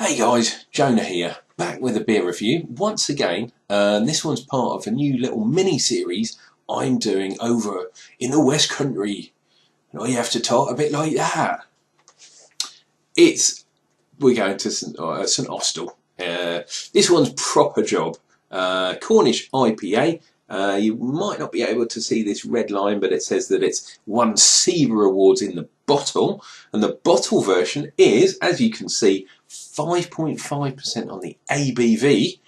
Hey guys, Jonah here, back with a beer review once again. This one's part of a new little mini-series I'm doing over in the West Country. And I have to talk a bit like that. We're going to St Austell. This one's proper job. Cornish IPA. You might not be able to see this red line, but it says that it's won SIVA awards in the bottle. And the bottle version is, as you can see, 5.5% on the ABV.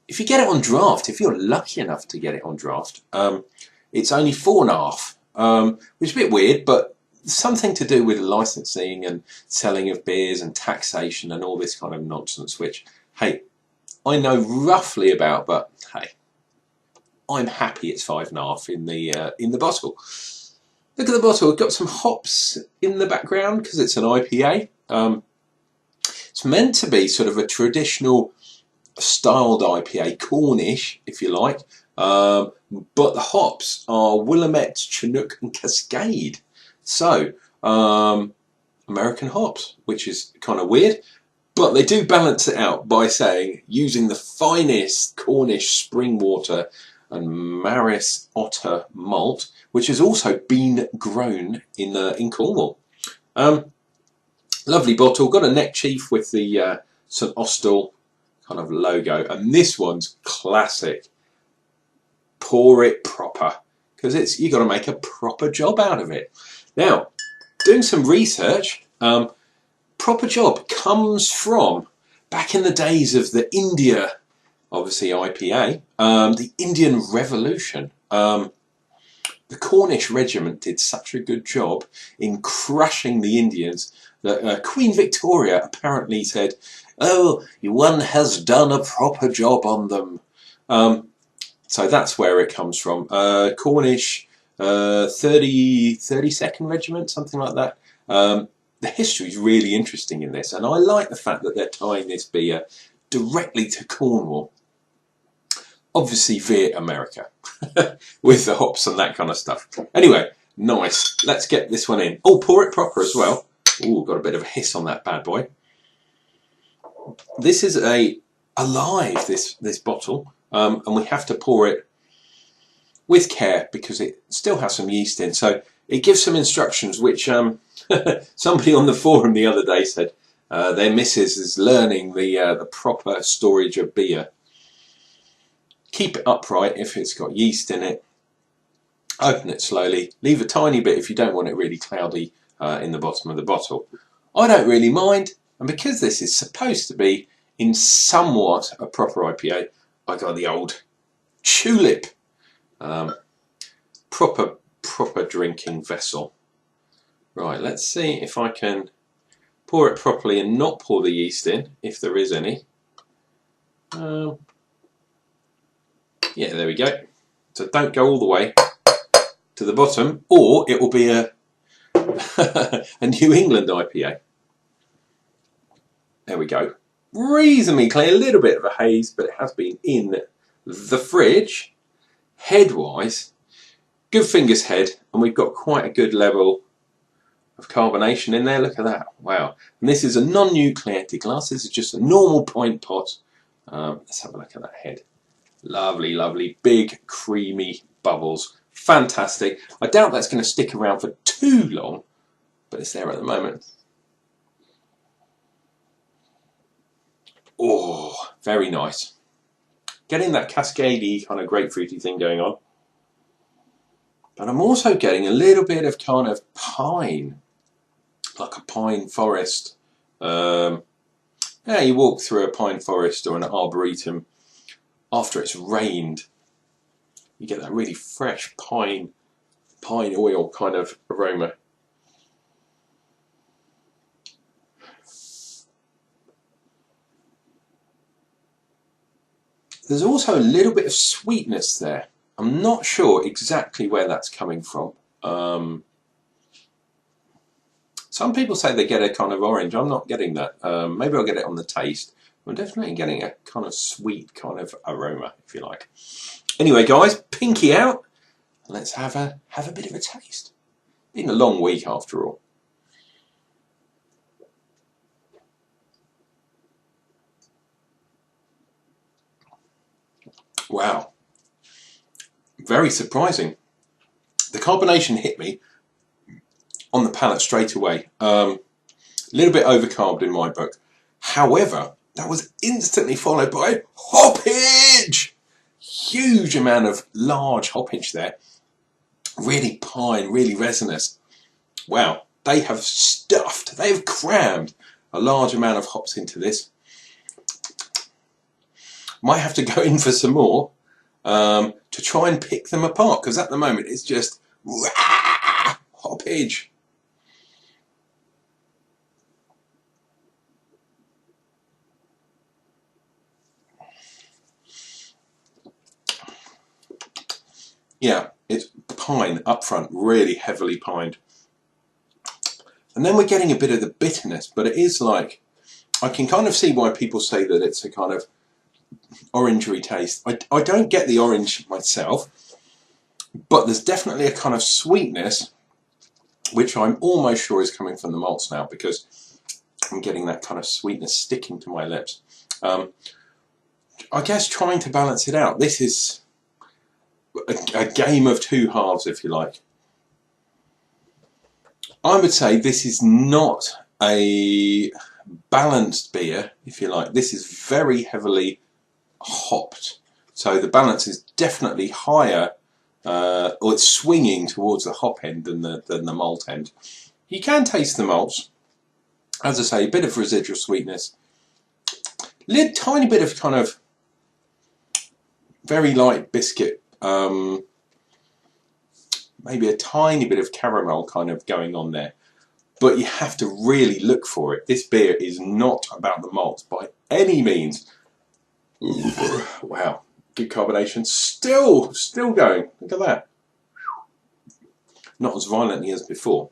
If you get it on draft, if you're lucky enough to get it on draft, it's only 4.5, which is a bit weird, but something to do with licensing and selling of beers and taxation and all this kind of nonsense, which, hey, I know roughly about, but hey, I'm happy it's 5.5 in the bottle. Look at the bottle, it's got some hops in the background because it's an IPA. It's meant to be sort of a traditional styled IPA, Cornish, if you like, but the hops are Willamette, Chinook and Cascade. So, American hops, which is kind of weird, but they do balance it out by saying using the finest Cornish spring water and Maris Otter malt, which has also been grown in Cornwall. Lovely bottle, got a neck chief with the St Austell kind of logo, and this one's classic. Pour it proper, because you got to make a proper job out of it. Now, doing some research, proper job comes from back in the days of the India, obviously IPA, the Indian Revolution. The Cornish regiment did such a good job in crushing the Indians that Queen Victoria apparently said, "Oh, one has done a proper job on them." So that's where it comes from. Cornish 32nd Regiment, something like that. The history is really interesting in this, and I like the fact that they're tying this beer directly to Cornwall. Obviously via America, with the hops and that kind of stuff. Anyway, nice. Let's get this one in. Oh, pour it proper as well. Oh, got a bit of a hiss on that bad boy. This is alive, this bottle, and we have to pour it with care because it still has some yeast in. So it gives some instructions, which somebody on the forum the other day said their missus is learning the proper storage of beer. Keep it upright if it's got yeast in it. Open it slowly. Leave a tiny bit if you don't want it really cloudy in the bottom of the bottle. I don't really mind, and because this is supposed to be in somewhat a proper IPA, I got the old tulip, proper drinking vessel. Right, let's see if I can pour it properly and not pour the yeast in, if there is any. Yeah, there we go. So don't go all the way to the bottom, or it will be a a New England IPA. There we go. Reasonably clear, a little bit of a haze, but it has been in the fridge. Head-wise, good fingers head, and we've got quite a good level of carbonation in there. Look at that. Wow. And this is a non-nucleated glass. This is just a normal pint pot. Let's have a look at that head. Lovely, lovely, big, creamy bubbles. Fantastic. I doubt that's going to stick around for too long, but it's there at the moment. Oh, very nice. Getting that cascadey kind of grapefruity thing going on. But I'm also getting a little bit of kind of pine, like a pine forest. Yeah, you walk through a pine forest or an arboretum after it's rained, you get that really fresh pine oil kind of aroma. There's also a little bit of sweetness there. I'm not sure exactly where that's coming from. Some people say they get a kind of orange. I'm not getting that. Maybe I'll get it on the taste. I'm definitely getting a kind of sweet kind of aroma, if you like. Anyway, guys, pinky out. Let's have a bit of a taste. Been a long week after all. Wow, very surprising. The carbonation hit me on the palate straight away. A little bit overcarbed in my book. However, that was instantly followed by hoppage. Huge amount of large hoppage there. Really pine, really resinous. Wow, they have crammed a large amount of hops into this. Might have to go in for some more to try and pick them apart, because at the moment it's just hoppage. Yeah, it's pine up front, really heavily pined. And then we're getting a bit of the bitterness, but it is like, I can kind of see why people say that it's a kind of orangery taste. I don't get the orange myself, but there's definitely a kind of sweetness, which I'm almost sure is coming from the malts now, because I'm getting that kind of sweetness sticking to my lips. I guess trying to balance it out. This is a game of two halves, if you like. I would say this is not a balanced beer, if you like. This is very heavily hopped, so the balance is definitely higher, or it's swinging towards the hop end than the malt end. You can taste the malts, as I say, a bit of residual sweetness, tiny bit of kind of very light biscuit, maybe a tiny bit of caramel kind of going on there, but you have to really look for it. This beer is not about the malts by any means. Wow, good carbonation, still going. Look at that. Not as violently as before.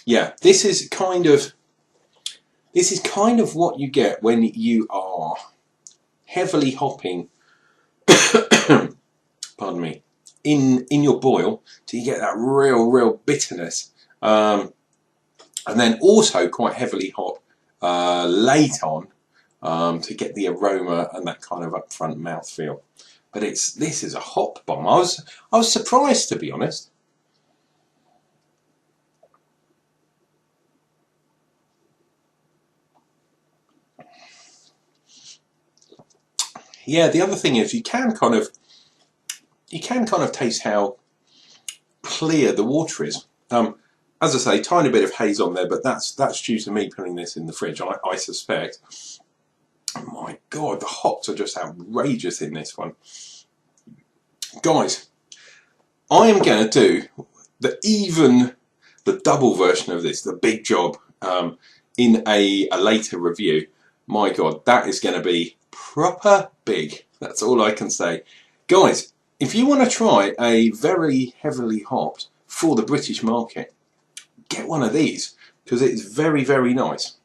Yeah, this is kind of what you get when you are heavily hopping pardon me, in your boil, so you get that real bitterness, and then also quite heavily hop late on, to get the aroma and that kind of upfront mouthfeel. But this is a hop bomb. I was surprised, to be honest. Yeah, the other thing is you can kind of taste how clear the water is. As I say, tiny bit of haze on there, but that's due to me putting this in the fridge, I suspect. Oh my God, the hops are just outrageous in this one. Guys, I am going to do the double version of this, the big job, in a later review. My God, that is going to be proper big. That's all I can say. Guys, if you want to try a very heavily hopped for the British market, get one of these, because it's very nice.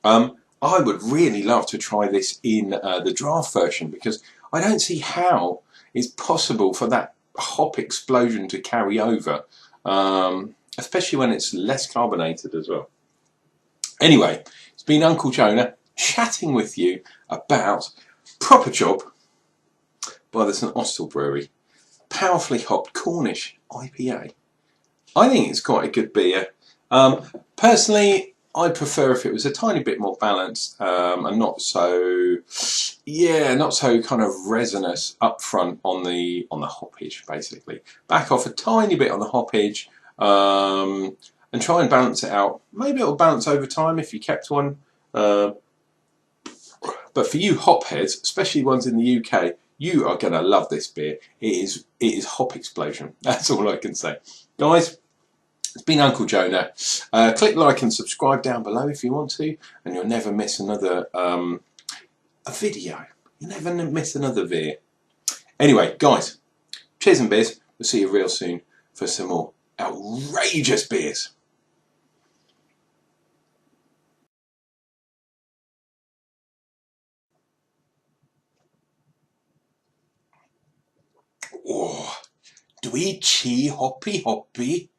I would really love to try this in the draft version, because I don't see how it's possible for that hop explosion to carry over, especially when it's less carbonated as well. Anyway, it's been Uncle Jonah chatting with you about Proper Job by the St Austell Brewery, powerfully hopped Cornish IPA. I think it's quite a good beer. Personally, I'd prefer if it was a tiny bit more balanced, and not so kind of resinous up front on the hoppage. Basically, back off a tiny bit on the hoppage, and try and balance it out. Maybe it'll balance over time if you kept one. But for you hop heads, especially ones in the UK, you are going to love this beer. It is hop explosion. That's all I can say, guys. It's been Uncle Jonah. Click like and subscribe down below if you want to, and you'll never miss another a video. You'll never miss another beer. Anyway, guys, cheers and beers. We'll see you real soon for some more outrageous beers. Oh, dweechy hoppy hoppy.